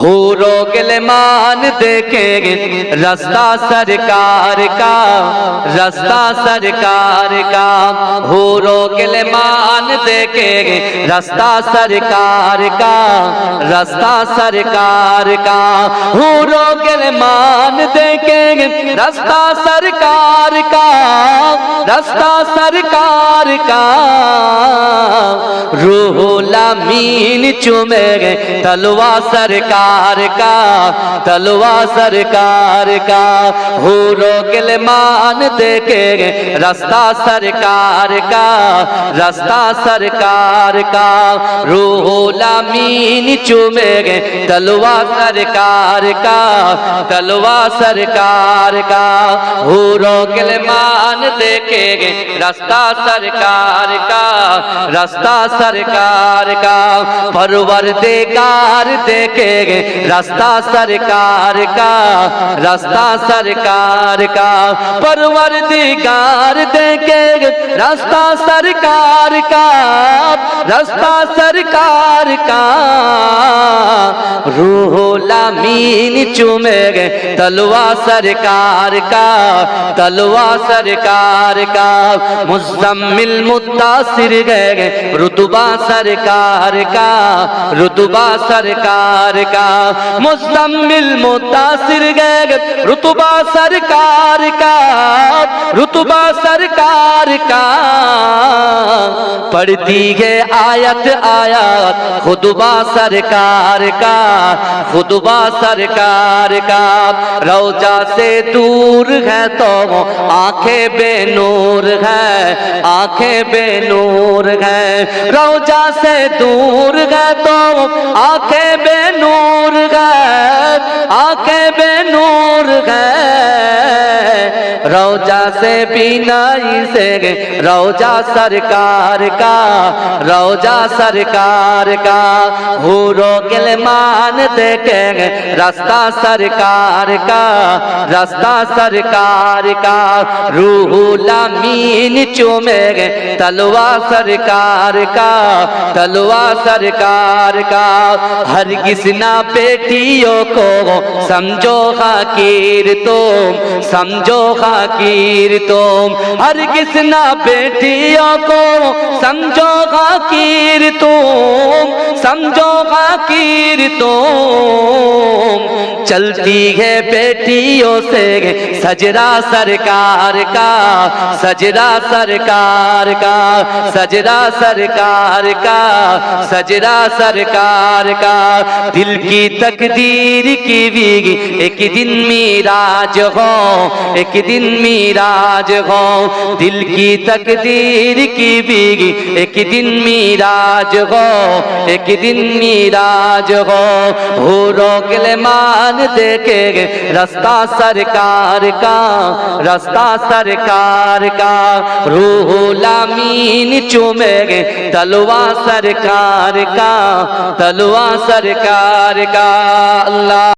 हूरो गिलमान देखेंगे रास्ता सरकार का, रास्ता सरकार का। हूरो गिलमान देखेंगे रास्ता सरकार का, रास्ता सरकार का। हूरो गिलमान देखेंगे रास्ता सरकार का, रास्ता सरकार का। रूहुल अमीन चूमेंगे तलवा सरकार का, तलवा सरकार का। हूरो गिलमान देखेंगे रास्ता सरकार का, रास्ता सरकार का। रूहुल अमीन चूमेंगे तलवा सरकार का, तलवा सरकार का। हूरो गिलमान देखेंगे रास्ता सरकार का, रास्ता सरकार का। परवरदिगार देखेंगे रास्ता सरकार का, रास्ता सरकार का। परवरदिगार देखेंगे रास्ता सरकार का, रास्ता सरकार का। रूहुल अमीन चूमेंगे तलवा सरकार का, तलवा सरकार का। मुज़म्मिल मुद्दासिर गए रुतबा सरकार का, रुतबा सरकार का। मुज़म्मिल मुद्दासिर गए रुतबा सरकार का, रुतबा सरकार का। पढ़ती है आयत आयत खुतबा सरकार का, खुतबा सरकार का। रौजा से दूर है तो आंखें बेनूर है, आंखें बेनूर है। रौजा से दूर है तो आंखें बेनूर है, आंखें बेनूर है। रौजा से बीनाई से रौजा सरकार का, रौजा सरकार का। हूरो गिलमान देखेंगे रास्ता सरकार का, रास्ता सरकार का। रूहुल अमीन चूमेंगे तलवा सरकार का, तलवा सरकार का। हरगिज़ ना बेटियों को समझो हकीर तुम, समझो हकीर तुम। हरगिज़ ना बेटियों को समझो हकीर तुम, समझो हकीर तुम। चलती है बेटियों से सजरा सरकार का, सजरा सरकार का, सजरा सरकार का, सजरा सरकार का। दिल की तकदीर की भी एक दिन मीराज हो, एक दिन मीराज हो। दिल की तकदीर की भी एक दिन मीराज हो, एक दिन मीराज हो। हूरो गिलमान देखेंगे रास्ता सरकार का, रास्ता सरकार का। रूहुल अमीन चूमेंगे तलवा सरकार का, तलवा सरकार का। अल्लाह